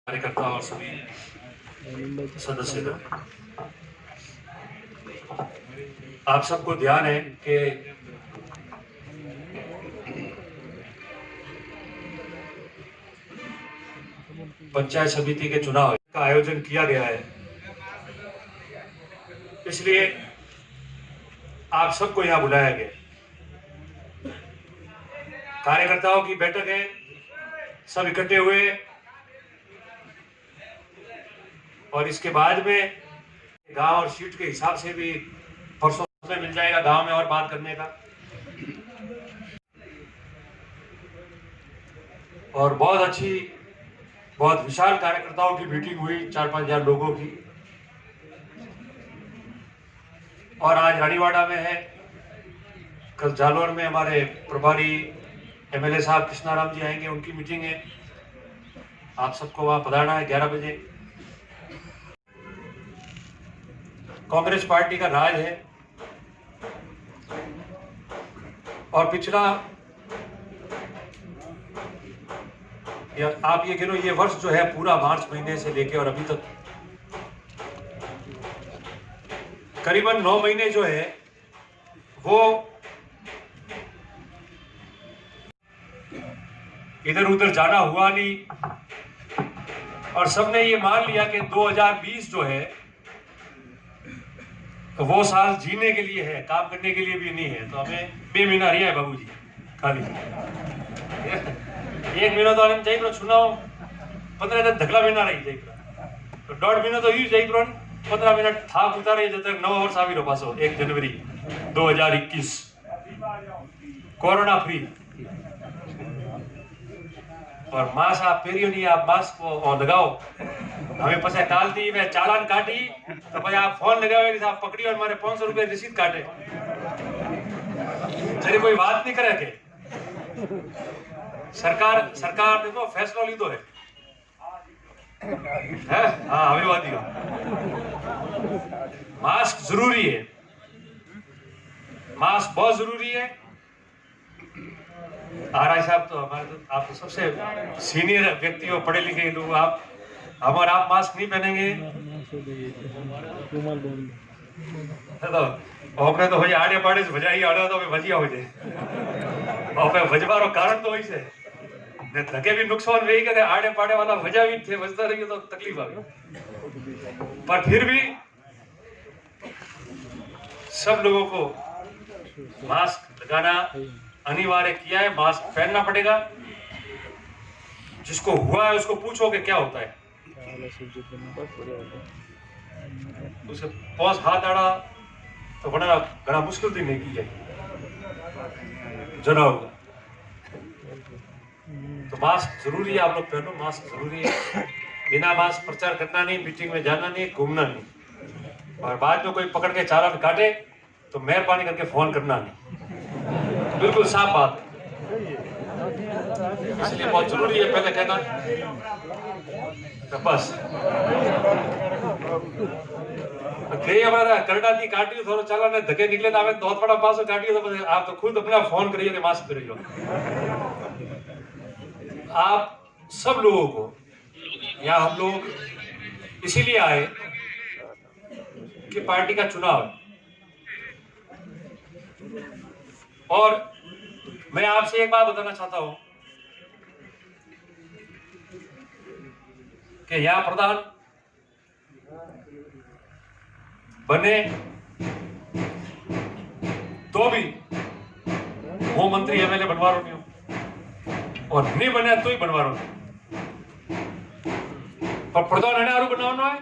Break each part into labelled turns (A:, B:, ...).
A: कार्यकर्ता और सभी सदस्य, आप सबको ध्यान है कि पंचायत समिति के चुनाव का आयोजन किया गया है, इसलिए आप सबको यहां बुलाया गया। कार्यकर्ताओं की बैठक है, सब इकट्ठे हुए और इसके बाद में गांव और सीट के हिसाब से भी परसों में मिल जाएगा गांव में और बात करने का। और बहुत अच्छी, बहुत विशाल कार्यकर्ताओं की मीटिंग हुई, 4-5 हजार लोगों की। और आज रानीवाड़ा में है, कल जालौर में हमारे प्रभारी एमएलए साहब कृष्णाराम जी आएंगे, उनकी मीटिंग है। आप सबको वहां पधारना है 11 बजे। कांग्रेस पार्टी का राज है और पिछला आप ये गिनो, ये वर्ष जो है पूरा मार्च महीने से लेके और अभी तक करीबन 9 महीने जो है वो इधर उधर जाना हुआ नहीं और सबने ये मान लिया कि 2020 जो है तो वो साल जीने के लिए है, काम करने के लिए भी नहीं है। तो हमें 2 महीना रही है बाबूजी, खाली 1 महीना तो आने चाहिए, चुनाव 15 दिन धकला महीना रही जाए तो 1.5 महीना तो यू जाए, 15 मिनट थाप उतारे जब तक नवा वर्ष આવી पासो 1 जनवरी 2021 कोरोना फ्री। और मास्क आप पेरियो नहीं, आप मास्क लगाओ। हमें पसे काल थी वे चालान काटी तो भाई आप फोन लगाओ कि साहब पकड़ी और हमारे 500 रुपए रिसीट काटे। चलिए कोई बात नहीं करे के सरकार देखो फैसला ली तो है हाँ हमें बात दिया, मास्क जरूरी है, मास्क बहुत जरूरी है। आरआई साहब तो हमारे तो आप तो सबसे सीनियर व्यक्ति हो, पढ़े लिखे लोग, आप मास्क नहीं पहनेंगे तो अपने तो आड़े पाड़े से भजाई आड़े तो भजिया हो जाए और भजवारो कारण तो वही से धके भी नुकसान वही करे, आड़े पाड़े वाला वजह भी थे, बजता रही तो तकलीफ आ गई। पर फिर भी सब लोगों को मास्क लगाना अनिवार्य किया है, मास्क पहनना पड़ेगा। जिसको हुआ है उसको पूछो कि क्या होता है, उसे पौस हाथ आड़ा तो बड़ा मुश्किल थी नहीं की जाए जना होगा। तो मास्क जरूरी है, आप लोग पहनो, मास्क जरूरी है। बिना मास्क प्रचार करना नहीं, मीटिंग में जाना नहीं, घूमना नहीं। और बाद में कोई पकड़ के चालान काटे तो मेहरबानी करके फोन करना नहीं, बिल्कुल साफ बात है। इसलिए बहुत जरूरी है पहले कहना। तो बस करड़ा थी काटी थोड़ा चालान ने धके निकले तो तो थोड़ा पास काटी तो आप तो खुद अपना फोन करिए कि मास्क करिए। आप सब लोगों को यहाँ हम लोग इसीलिए आए कि पार्टी का चुनाव है और मैं आपसे एक बात बताना चाहता हूं कि यहाँ प्रधान बने तो भी वो मंत्री एमएलए बनवा रहे हो और नहीं बने तो ही बनवा रहे हो। पर प्रधान अनारू बनाना है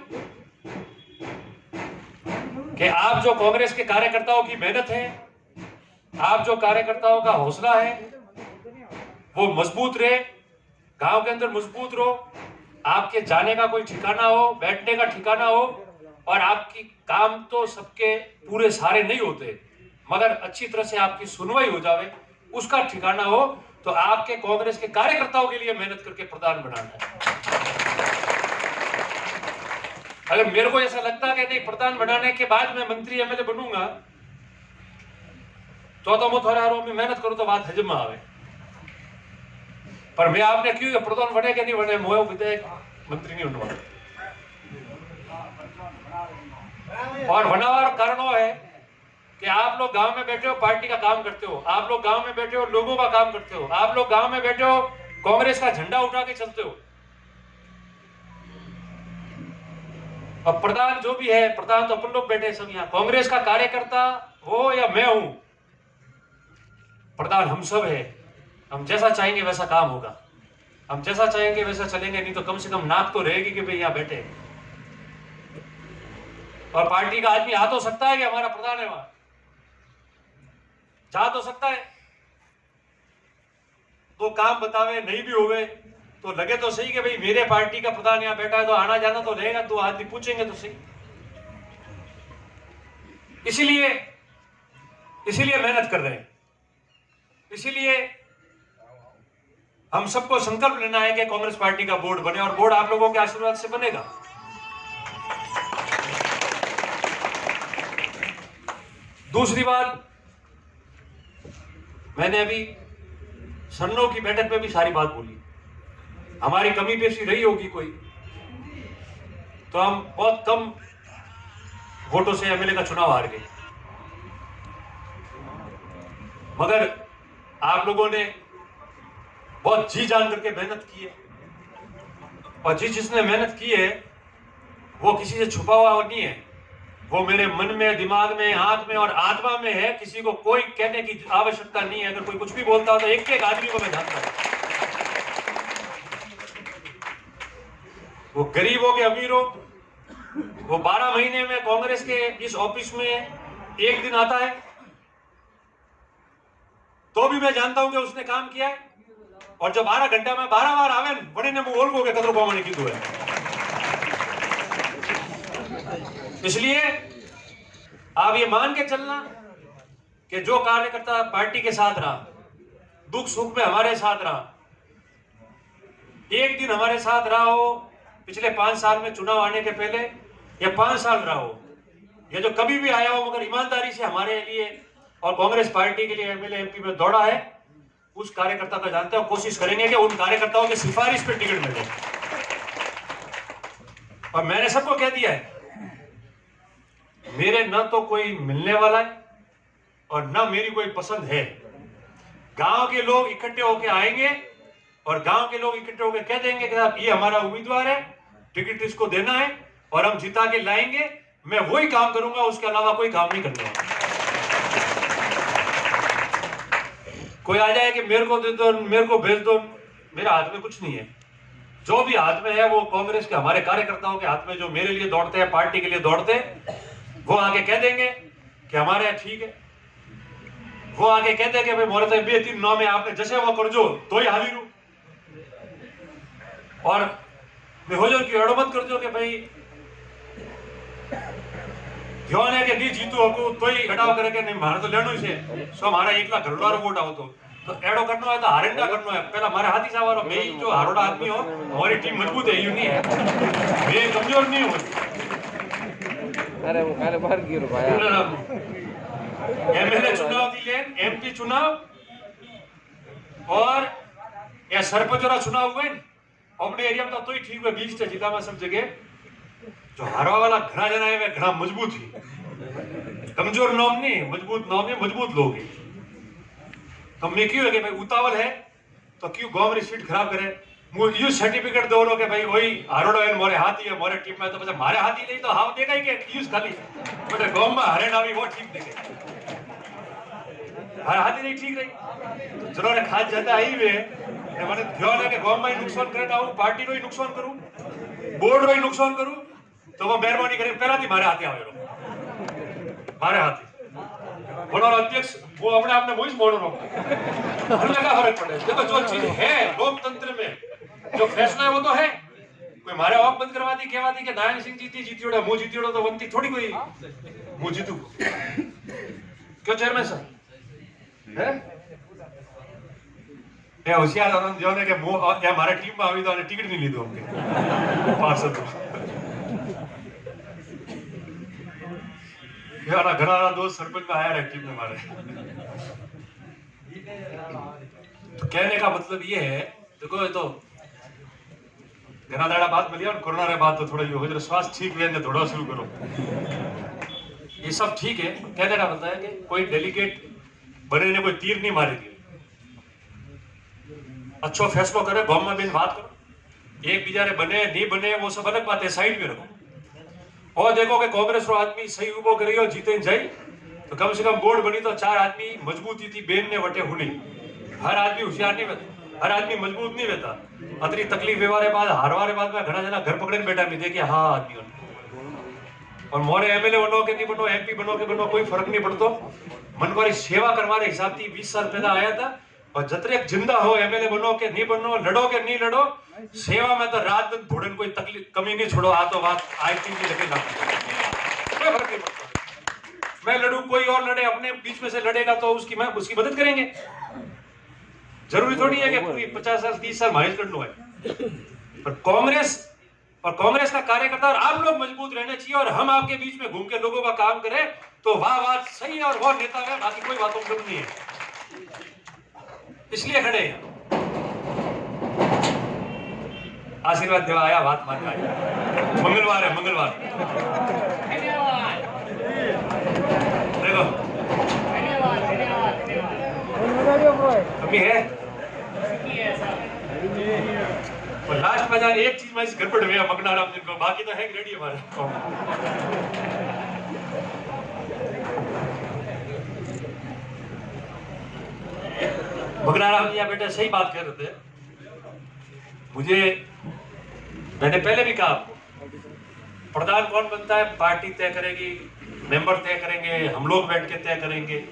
A: कि आप जो कांग्रेस के कार्यकर्ताओं की मेहनत है, आप जो कार्यकर्ताओं का हौसला है वो मजबूत रहे, गांव के अंदर मजबूत रहो, आपके जाने का कोई ठिकाना हो, बैठने का ठिकाना हो। और आपकी काम तो सबके पूरे सारे नहीं होते, मगर अच्छी तरह से आपकी सुनवाई हो जावे, उसका ठिकाना हो। तो आपके कांग्रेस के कार्यकर्ताओं के लिए मेहनत करके प्रधान बनाना है। अगर मेरे को ऐसा लगता है कि नहीं प्रधान बनाने के बाद मैं मंत्री एमएलए बनूंगा तो मैं थोड़ा में मेहनत करूं तो बात हजम में आवे। पर मैं आपने क्यों प्रधान बने कि नहीं बने, मोह विधेयक मंत्री नहीं होने वाला। और बनावा कारण वो है कि आप लोग गांव में बैठे हो, पार्टी का काम करते हो, आप लोग गांव में बैठे हो, लोगों का काम करते हो, आप लोग गांव में बैठे हो, कांग्रेस का झंडा उठा के चलते हो। अब प्रधान जो भी है, प्रधान तो अपन लोग बैठे सब यहाँ, कांग्रेस का कार्यकर्ता हो या मैं हूं, प्रधान हम सब है। हम जैसा चाहेंगे वैसा काम होगा, हम जैसा चाहेंगे वैसा चलेंगे, नहीं तो कम से कम नाक तो रहेगी कि भाई यहाँ बैठे। और पार्टी का आदमी आ तो सकता है कि हमारा प्रधान है, वहां जा तो सकता है, तो काम बतावे, नहीं भी होवे तो लगे तो सही कि भाई मेरे पार्टी का प्रधान यहाँ बैठा है, तो आना जाना तो रहेगा, तो आदमी पूछेंगे तो सही। इसीलिए मेहनत कर रहे हैं, इसीलिए हम सबको संकल्प लेना है कि कांग्रेस पार्टी का बोर्ड बने, और बोर्ड आप लोगों के आशीर्वाद से बनेगा। दूसरी बात, मैंने अभी सन्नो की बैठक में भी सारी बात बोली, हमारी कमी पेशी रही होगी कोई, तो हम बहुत कम वोटों से एमएलए का चुनाव हार गए, मगर आप लोगों ने बहुत जी जान करके मेहनत की है, और जिसने मेहनत की है वो किसी से छुपा हुआ नहीं है, वो मेरे मन में, दिमाग में, आंख में और आत्मा में है। किसी को कोई कहने की आवश्यकता नहीं है। अगर कोई कुछ भी बोलता हो तो एक एक आदमी को मैं जानता हूं, वो गरीब हो के अमीर हो, वो 12 महीने में कांग्रेस के इस ऑफिस में एक दिन आता है तो भी मैं जानता हूं कि उसने काम किया है, और जब 12 घंटा में 12 बार आवे बड़े ने बोल को कदर पाने की दो है। इसलिए आप ये मान के चलना कि जो कार्यकर्ता पार्टी के साथ रहा, दुख सुख में हमारे साथ रहा, एक दिन हमारे साथ रहा हो पिछले 5 साल में चुनाव आने के पहले, या 5 साल रहा हो, या जो कभी भी आया हो मगर ईमानदारी से हमारे लिए और कांग्रेस पार्टी के लिए एमएलए एमपी में दौड़ा है, उस कार्यकर्ता का जानते हो। कोशिश करेंगे कि उन कार्यकर्ताओं की सिफारिश पे टिकट मिले। और मैंने सबको कह दिया है, मेरे न तो कोई मिलने वाला है और न मेरी कोई पसंद है। गांव के लोग इकट्ठे होकर आएंगे और गांव के लोग इकट्ठे होकर कह देंगे कि साहब ये हमारा उम्मीदवार है, टिकट इसको देना है और हम जिता के लाएंगे, मैं वही काम करूंगा, उसके अलावा कोई काम नहीं करने वाला। कोई आ जाए कि मेरे को दे दो, मेरे को भेज दो, मेरे हाथ में कुछ नहीं है। जो भी हाथ में है वो कांग्रेस के हमारे कार्यकर्ताओं के हाथ में, जो मेरे लिए दौड़ते हैं, पार्टी के लिए दौड़ते हैं, वो आगे कह देंगे कि हमारे ठीक है। वो आगे कह देंगे भाई मोरे तो 2-3 नाम है, आपने जैसे वो कर जो तो ही हाजिर हूं। और मैं हो जाओ कि अड़ो मत कर दो कि भाई ध्यान है कि नहीं जीतू हो तो ही हटाव करे कि नहीं मारे तो लेनो से सो हमारा 1 लाख घरोड़ा वोट आओ तो एडो करना है तो हारेंडा करना है। पहला हमारे हाथी साहब वाला मैं जो हारोड़ा आदमी हो, हमारी टीम मजबूत है, यू नहीं है, मैं कमजोर नहीं हूं।
B: अरे वो काले बाहर गिर भाई,
A: एमएलए चुनाव दिए, एमपी चुनाव और या सरपंच वाला चुनाव हुए अपने एरिया में तो ही ठीक हुआ, 20 से जीता में सब जगह। जो हारवा वाला घना जना है वे घना मजबूत ही, कमजोर नाम नहीं, मजबूत नाम है, मजबूत लोग है। तो मैं क्यों है कि भाई उतावल है तो क्यों गांव में सीट खराब करे, मुझे यूज सर्टिफिकेट दो रो के भाई वही हारोड़ा है मोरे हाथी है, मोरे टीम में तो बस मारे हाथी नहीं तो हाव देगा ही के यूज खाली बट गांव में हरे ना भी वो ठीक देखे, हर हाथी नहीं ठीक रही तो जरूर खास ज्यादा आई वे मैंने ध्यान है कि गांव में नुकसान करे ना, पार्टी को ही नुकसान करूं, बोर्ड को ही नुकसान करूं, तो वो मेहरबानी करे पहला थी मारे हाथी आवे रो, मारे हाथी बोलो अध्यक्ष वो अपने आप में वही बोल रहा हूं, हमें क्या फर्क पड़े। देखो जो चीज है लोकतंत्र में जो फैसला है वो तो है, कोई हमारे ऑफ बंद करवा दी कहवा दी कि नारायण सिंह जीती मुंह जीती तो बनती थोड़ी कोई मुंह जीतू क्यों चेयरमैन साहब है ये होशियार आनंद जो ने के मुंह या हमारे टीम में आवी तो टिकट नहीं लीधो हमके पार्षद यार घना दोस्त सरपंच में आया टीम में हमारे। तो कहने का मतलब ये है, देखो ये तो घना दाड़ा बात मिली और कोरोना रे बात तो थोड़ा यो हो जरा स्वास्थ्य ठीक हुए ने थोड़ा शुरू करो। ये सब ठीक है, क्या देना बनता है कि कोई डेलीगेट बने ने कोई तीर नहीं मारेगी। अच्छो फैसलो करे, गांव में भी बात करो, एक बीजारे बने नहीं बने वो सब अलग बात है, साइड में रखो। और देखो कि कांग्रेस रो आदमी सही उबो करियो जीते जाई तो कम से कम बोर्ड बनी तो 4 आदमी मजबूती थी बेन ने वटे हुनी। हर आदमी होशियार नहीं रहता, हर आदमी मजबूत नहीं रहता। अतरी तकलीफ व्यवहार बाद हारवारे बाद में घना जना घर पकड़े बैठा भी देखे हाँ आदमी। और मोरे एमएलए बनो के नहीं बनो, एमपी बनो के बनो, कोई फर्क नहीं पड़तो। मन को सेवा करवाने हिसाब थी 20 साल पहला आया था। और जतरे जिंदा हो एमएलए बनो के नहीं बनो, लड़ो के नहीं लड़ो, सेवा में तो रात दिन भोड़न कोई तकलीफ कमी नहीं छोड़ो। आ तो बात आई थी कि लगे ना, कोई फर्क नहीं पड़ता। मैं लड़ू कोई और लड़े, अपने बीच में से लड़ेगा तो उसकी मदद करेंगे। जरूरी थोड़ी है कि पूरी 50 साल 30 साल माइज कर लो है। पर कांग्रेस का कार्यकर्ता और आप लोग मजबूत रहने चाहिए। और हम आपके बीच में घूम के लोगों का काम करें तो वाह बात सही है और वो नेता है, बाकी कोई बातों में नहीं है। इसलिए खड़े हैं। आशीर्वाद देवा आया, बात मान आया। मंगलवार है, मंगलवार देखो कमी है। और लास्ट में जाने एक चीज में इस गड़बड़ हुआ मगनाराम दिन को, बाकी तो है रेडी हमारे। मगनाराम जी बेटा सही बात कह रहे थे। मैंने पहले भी कहा प्रधान कौन बनता है पार्टी तय करेगी, मेंबर तय करेंगे, हम लोग बैठ के तय करेंगे।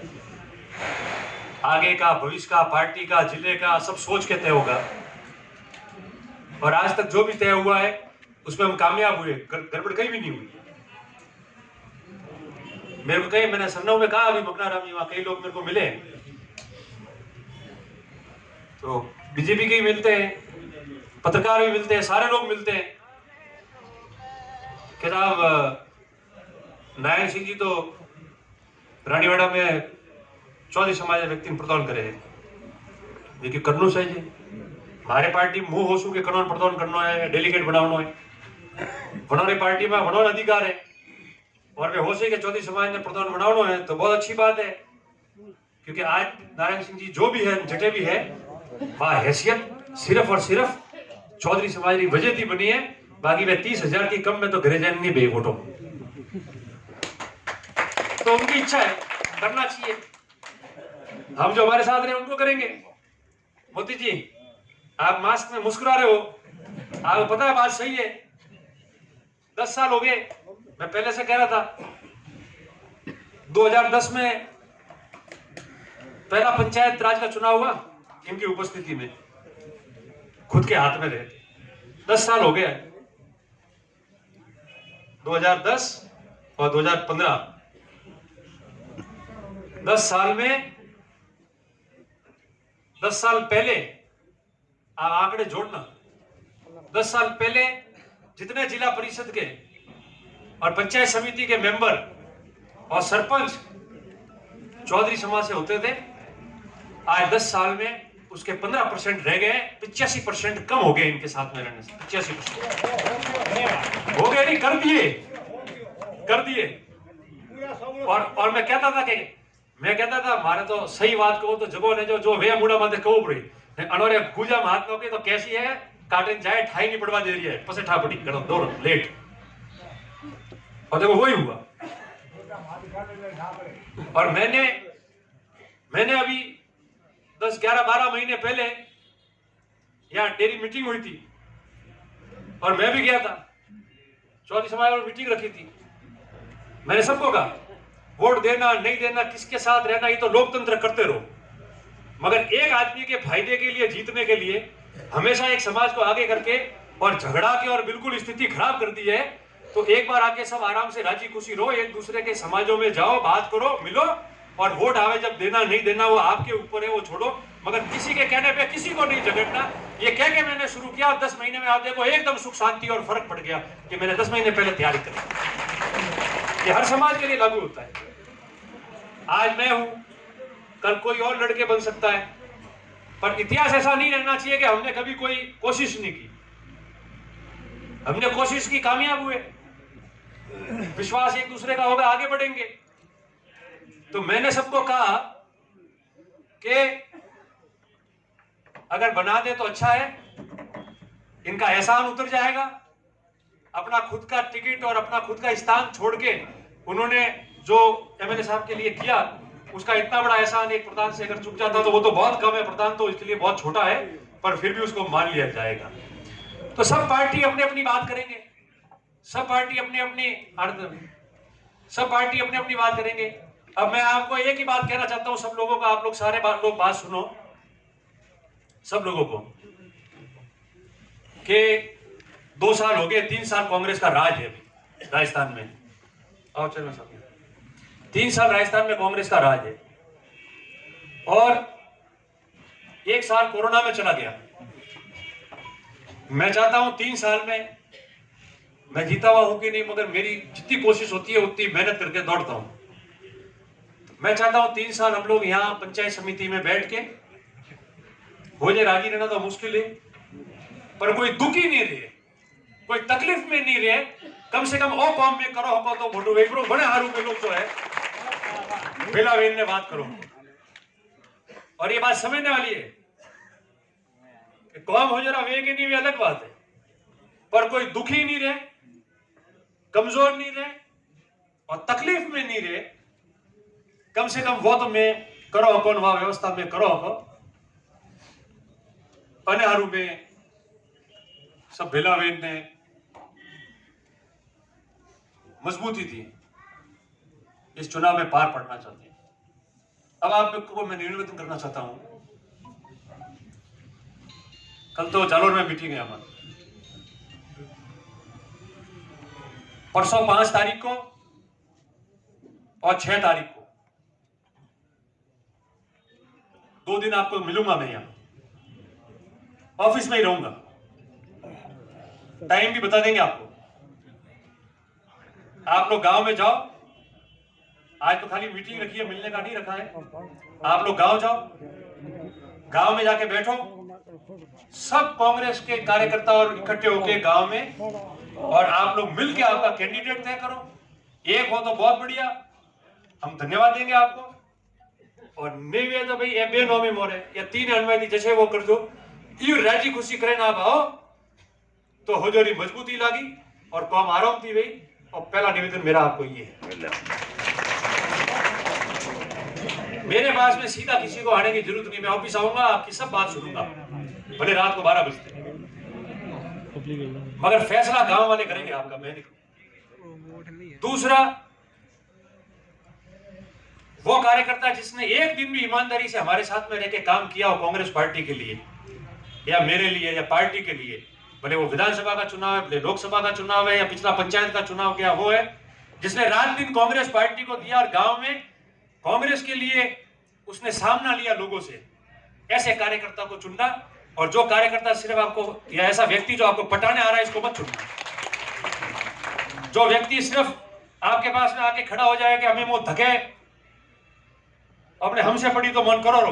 A: आगे का भविष्य का, पार्टी का, जिले का सब सोच के तय होगा। और आज तक जो भी तय हुआ है उसमें हम कामयाब हुए, गड़बड़ कहीं भी नहीं हुई। मेरे को कहीं मैंने सरनऊ में कहा अभी मगनाराम जी, वहां कई लोग मेरे को मिले तो बीजेपी के ही मिलते हैं, पत्रकार भी मिलते हैं, सारे लोग मिलते हैं कि साहब नारायण सिंह जी तो रानीवाड़ा में चौधरी समाज व्यक्ति प्रदान करे देखिए करना चाहिए। हमारे पार्टी मुंह होशू के कनौन प्रदान करना है, डेलीगेट बनाना है, वनोरे पार्टी में वनोर अधिकार है और वे होशे के चौधरी समाज ने प्रधान बनाना है तो बहुत अच्छी बात है। क्योंकि आज नारायण सिंह जी जो भी है, जटे भी है, वह हैसियत सिर्फ और सिर्फ चौधरी समाज की वजह थी बनी है। बाकी वे 30,000 की कम में तो घरे जाने नहीं बे वोटो, तो उनकी इच्छा है, करना चाहिए। हम जो हमारे साथ रहे उनको करेंगे। मोदी जी आप मास्क में मुस्कुरा रहे हो, आपको पता है बात सही है। 10 साल हो गए, मैं पहले से कह रहा था 2010 में पहला पंचायत राज का चुनाव हुआ इनकी उपस्थिति में, खुद के हाथ में रहे। 10 साल हो गए, 2010 और 2015, 10 साल में 10 साल पहले आप आंकड़े जोड़ना, 10 साल पहले जितने जिला परिषद के और पंचायत समिति के मेंबर और सरपंच चौधरी समाज से होते थे, आज 10 साल में उसके 15% रह गए, 85% कम हो गए इनके साथ में रहने से। 85% हो गए, नहीं कर दिए। और मैं कहता था मारे तो सही बात कहो तो जगो ने जो वे मुड़ा माते कहो पड़ी अनोरे गुजा में हाथ नोके तो कैसी है काटन जाए ठाई नहीं पड़वा दे रही है, पसे ठा पड़ी करो दो लेट। और देखो वही हुआ। और मैंने अभी 10, 11, 12 महीने पहले यहाँ डेरी मीटिंग हुई थी और मैं भी गया था, चौधरी समाज में मीटिंग रखी थी। मैंने सबको कहा वोट देना नहीं देना, किसके साथ रहना, ये तो लोकतंत्र करते रहो, मगर एक आदमी के फायदे के लिए, जीतने के लिए हमेशा एक समाज को आगे करके और झगड़ा के और बिल्कुल स्थिति खराब कर दी है। तो एक बार आके सब आराम से राजी खुशी रहो, एक दूसरे के समाजों में जाओ, बात करो, मिलो और वोट आवे जब देना नहीं देना वो आपके ऊपर है, वो छोड़ो। मगर किसी के कहने पे किसी को नहीं झगड़ना। ये कह के मैंने शुरू किया और 10 महीने में आप देखो एकदम सुख शांति और फर्क पड़ गया कि मैंने 10 महीने पहले तैयारी करी। ये हर समाज के लिए लागू होता है। आज मैं हूं, कल कोई और लड़के बन सकता है, पर इतिहास ऐसा नहीं रहना चाहिए कि हमने कभी कोई कोशिश नहीं की। हमने कोशिश की, कामयाब हुए, विश्वास एक दूसरे का होगा, आगे बढ़ेंगे। तो मैंने सबको कहा कि अगर बना दे तो अच्छा है, इनका एहसान उतर जाएगा। अपना खुद का टिकट और अपना खुद का स्थान छोड़ के उन्होंने जो एमएलए साहब के लिए किया, उसका इतना बड़ा एहसान एक प्रधान से अगर चुक जाता तो वो तो बहुत कम है, प्रधान तो इसके लिए बहुत छोटा है, पर फिर भी उसको मान लिया जाएगा। तो सब पार्टी अपनी अपनी बात करेंगे, सब पार्टी अपनी अपनी बात करेंगे। अब मैं आपको एक ही बात कहना चाहता हूं सब लोगों को, आप लोग सारे लोग बात सुनो, सब लोगों को, कि 2 साल हो गए, 3 साल कांग्रेस का राज है अभी राजस्थान में। आओ चलो सब, 3 साल राजस्थान में कांग्रेस का राज है, और 1 साल कोरोना में चला गया। मैं चाहता हूं 3 साल में मैं जीता हुआ हूं कि नहीं, मगर मेरी जितनी कोशिश होती है उतनी मेहनत करके दौड़ता हूं। मैं चाहता हूं 3 साल हम लोग यहां पंचायत समिति में बैठ के, हो जाए राजी रहना तो मुश्किल है, पर कोई दुखी नहीं रहे, कोई तकलीफ में नहीं रहे, कम से कम ओ कॉम में करो हो तो फोटो वेगरो बड़े हारू के लोग तो है बेला वेल ने बात करो। और ये बात समझने वाली है कि कॉम हो जरा वे के नहीं, वे अलग बात है, पर कोई दुखी नहीं रहे, कमजोर नहीं रहे और तकलीफ में नहीं रहे, कम से कम वो तो मैं करो कौन वह व्यवस्था में करो हो अनहारू में सब भेलावेन ने मजबूती थी, इस चुनाव में पार पड़ना चाहते हैं। अब आपको मैं निवेदन करना चाहता हूं, कल तो जालोर में मीटिंग है हमारी, परसों 5 तारीख को और 6 तारीख को 2 दिन आपको मिलूंगा। मैं यहां ऑफिस में ही रहूंगा, टाइम भी बता देंगे आपको। आप लोग गांव में जाओ, आज तो खाली मीटिंग रखी है, मिलने का नहीं रखा है। आप लोग गांव जाओ, गांव में जाके बैठो, सब कांग्रेस के कार्यकर्ता और इकट्ठे होके गांव में, और आप लोग मिलके आपका कैंडिडेट तय करो। एक हो तो बहुत बढ़िया, हम धन्यवाद देंगे आपको, और नहीं तो भाई ए बे नो में मोरे या 3 अनवादी जैसे वो कर दो, यू राजी खुशी करें ना भाओ तो हो जोरी मजबूती लागी और कौम आराम थी भाई। और पहला निवेदन मेरा आपको ये है, मेरे पास में सीधा किसी को आने की जरूरत नहीं, मैं ऑफिस आऊंगा, आपकी सब बात सुनूंगा, भले रात को 12 बजते, मगर फैसला गांव वाले करेंगे आपका, मैं नहीं। दूसरा, वो कार्यकर्ता जिसने एक दिन भी ईमानदारी से हमारे साथ में रह के काम किया हो कांग्रेस पार्टी के लिए या मेरे लिए या पार्टी के लिए, भले वो विधानसभा का चुनाव है, भले लोकसभा का चुनाव है या पिछला पंचायत का चुनाव क्या, वो है जिसने रात दिन कांग्रेस पार्टी को दिया और गांव में कांग्रेस के लिए उसने सामना लिया लोगों से, ऐसे कार्यकर्ता को चुनना। और जो कार्यकर्ता सिर्फ आपको या ऐसा व्यक्ति जो आपको पटाने आ रहा है, इसको मत चुनना। जो व्यक्ति सिर्फ आपके पास में आके खड़ा हो जाए कि हमें वो धके अपने हमसे पड़ी तो मन करो रो,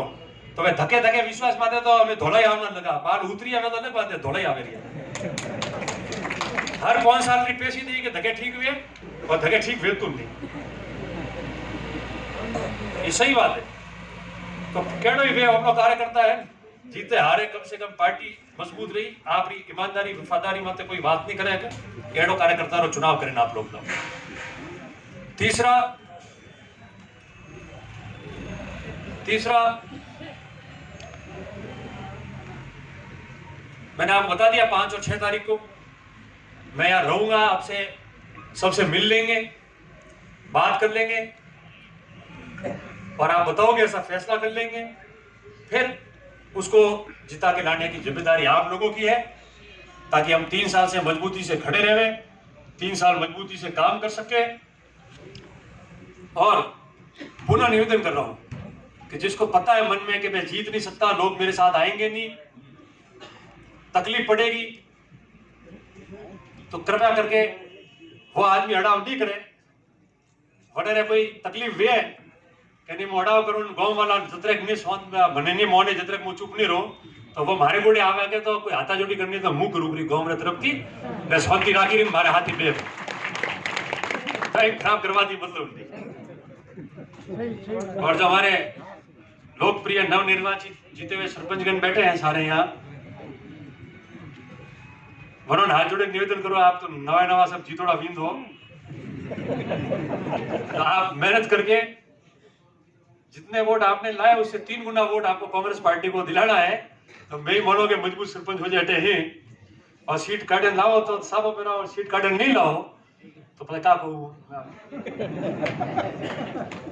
A: तो वे धके धके विश्वास माते तो हमें धोलाई आवना लगा, बाल उतरी हमें तो अलग बात है, धोलाई आवे रही। हर 5 साल की पेशी दी कि धके ठीक हुए और धके ठीक हुए तुम नहीं, ये सही बात है। तो केड़ो ही वे अपना कार्यकर्ता है, जीते हारे कम से कम पार्टी मजबूत रही, आप ईमानदारी वफादारी मत कोई बात नहीं करेगा, केड़ो कार्यकर्ता रो चुनाव करें आप लोग। तीसरा मैंने आपको बता दिया 5 और 6 तारीख को मैं यहां रहूंगा, आपसे सबसे मिल लेंगे, बात कर लेंगे और आप बताओगे, ऐसा फैसला कर लेंगे। फिर उसको जिता के लाने की जिम्मेदारी आप लोगों की है, ताकि हम 3 साल से मजबूती से खड़े रहे, 3 साल मजबूती से काम कर सके। और पुनः निवेदन कर रहा हूं कि जिसको पता है मन में कि मैं जीत नहीं सकता, लोग मेरे साथ आएंगे नहीं, तकलीफ पड़ेगी, तो कृपया करके वो आदमी अड़ाव नहीं करे। वडरे कोई तकलीफ वे है कि नहीं अड़ाव करूँ गाँव वाला जतरेक नहीं स्वाद बने नहीं मोने जतरेक मु चुप नहीं रहो, तो वो मारे गोड़े आवे के तो कोई हाथा जोड़ी करनी तो मुंह करूबरी गांव रे तरफ की ने शांति राखी रे मारे हाथी पे टाइम खराब करवा दी मतलब नहीं। और जो हमारे लोकप्रिय नवनिर्वाचित जीते हुए सरपंचगण बैठे हैं सारे यहाँ, वरुण हाथ जोड़े निवेदन करो, आप तो नवा नवा सब जीतोड़ा विंद हो, तो आप मेहनत करके जितने वोट आपने लाए उससे 3 गुना वोट आपको कांग्रेस पार्टी को दिलाना है। तो मैं ही मानो कि मजबूत सरपंच हो जाते हैं और सीट कार्डन लाओ तो सब मेरा, और सीट कार्डन नहीं लाओ तो पता क्या कहूँ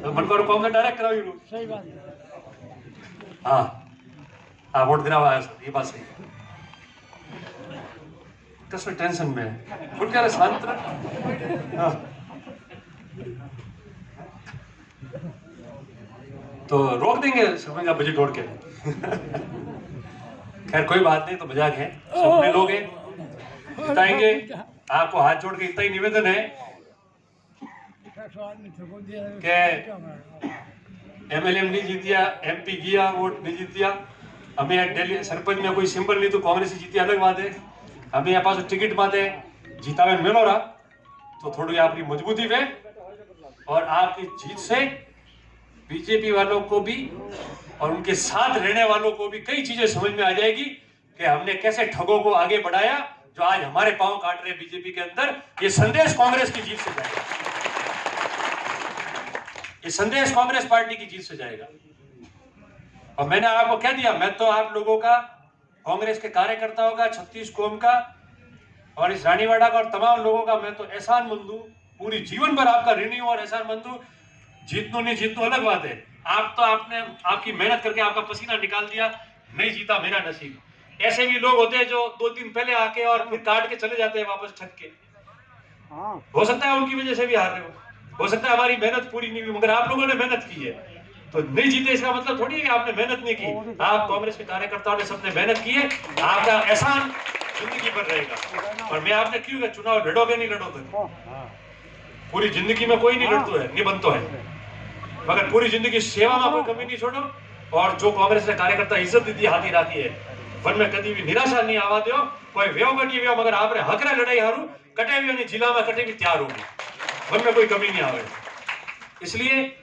A: तो मन को कांग्रेस डायरेक्ट करावी रू। सही बात। हाँ वोट दिलावा है सर, ये बात सही है। कसर टेंशन में फुट क्या शांत रह। तो रोक देंगे सरपंच का बजट तोड़ के। खैर कोई बात नहीं, तो मजाक है, अपने लोग हैं, बताएंगे। आपको हाथ जोड़ के इतना ही निवेदन है कि एमएलए नहीं जीतिया, एमपी गया वोट नहीं जीतिया, हमें दिल्ली सरपंच में कोई सिंबल नहीं तो कांग्रेस जीती अलग बात है, हमें यहाँ पास टिकट बात है जीतावे मिलो रहा तो थोड़ी आपकी मजबूती है और आपकी जीत से बीजेपी वालों को भी और उनके साथ रहने वालों को भी कई चीजें समझ में आ जाएगी कि हमने कैसे ठगों को आगे बढ़ाया जो आज हमारे पांव काट रहे बीजेपी के अंदर। ये संदेश कांग्रेस की जीत से जाएगा, ये संदेश कांग्रेस पार्टी की जीत से जाएगा। और मैंने आपको कह दिया, मैं तो आप लोगों का, कांग्रेस के कार्यकर्ताओं का, 36 कौम का और इस रानीवाड़ा का और तमाम लोगों का मैं तो एहसानमंद हूं, पूरी जीवन भर आपका ऋणी हूं और एहसानमंद हूं। जीतनो नहीं जीतनो अलग बात है, आप तो आपने आपकी मेहनत करके आपका पसीना निकाल दिया, नहीं जीता मेरा नसीब। ऐसे भी लोग होते हैं जो 2 दिन पहले आके और फिर काट के चले जाते हैं वापस ठग के। हो सकता है उनकी वजह से भी हार रहे हो सकता है हमारी मेहनत पूरी नहीं हुई, मगर आप लोगों ने मेहनत की है तो नहीं जीते इसका मतलब थोड़ी है कि आपने मेहनत नहीं की। आप कांग्रेस के कार्यकर्ताओं ने सबने मेहनत की है, आपका एहसान जिंदगी भर रहेगा। और मैं आपने क्यों चुनाव लड़ोगे नहीं लड़ोगे, पूरी जिंदगी में कोई नहीं लड़ता है, नहीं बनता है, मगर पूरी जिंदगी सेवा में कोई कमी नहीं छोड़ो। और जो कांग्रेस ने कार्यकर्ता इज्जत दी हाथी राखी है, वन में कभी भी निराशा नहीं आवा दो, कोई व्यो नहीं व्यो, मगर आपने हक रे लड़ाई हारू कटे भी जिला में कटे भी तैयार होगी, वन में कोई कमी नहीं आवे। इसलिए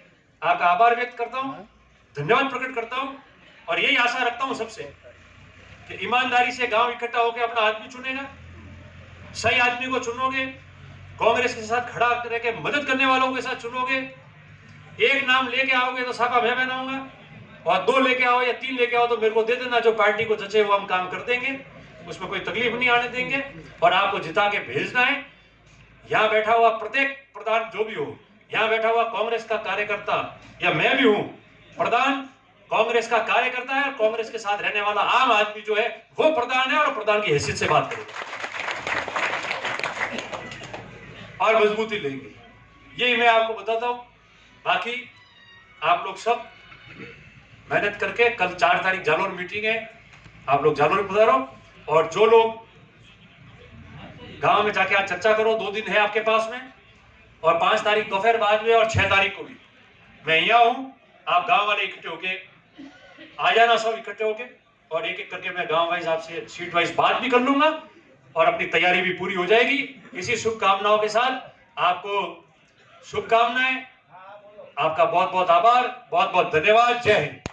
A: आपका आभार व्यक्त करता हूं, धन्यवाद प्रकट करता हूं और यही आशा रखता हूं सबसे कि ईमानदारी से गांव इकट्ठा होकर अपना आदमी चुनेगा, सही आदमी को चुनोगे, कांग्रेस के साथ खड़ा करके मदद करने वालों के साथ चुनोगे। एक नाम लेके आओगे तो साफा मैं बनाऊंगा और 2 लेके आओ या 3 लेके आओ तो मेरे को दे देना, जो पार्टी को जचे वो हम काम कर देंगे, उसमें कोई तकलीफ नहीं आने देंगे और आपको जिता के भेजना है। यहाँ बैठा हुआ प्रत्येक प्रधान जो भी हो, यहाँ बैठा हुआ कांग्रेस का कार्यकर्ता या मैं भी हूं प्रधान, कांग्रेस का कार्यकर्ता है, कांग्रेस के साथ रहने वाला आम आदमी जो है वो प्रधान है और प्रधान की हैसियत से बात करेगा और मजबूती लेंगे, यही मैं आपको बताता हूं। बाकी आप लोग सब मेहनत करके, कल 4 तारीख जालोर मीटिंग है, आप लोग जालोर पधारो और जो लोग गांव में जाके आज चर्चा करो, 2 दिन है आपके पास में और 5 तारीख दोपहर बाद में और 6 तारीख को भी मैं यहाँ हूं। आप गांव वाले इकट्ठे होके आ जाना, सब इकट्ठे होके, और एक एक करके मैं गांव वाइज आपसे सीट वाइज बात भी कर लूंगा और अपनी तैयारी भी पूरी हो जाएगी। इसी शुभकामनाओं के साथ आपको शुभकामनाएं, आपका बहुत बहुत आभार, बहुत बहुत धन्यवाद, जय हिंद।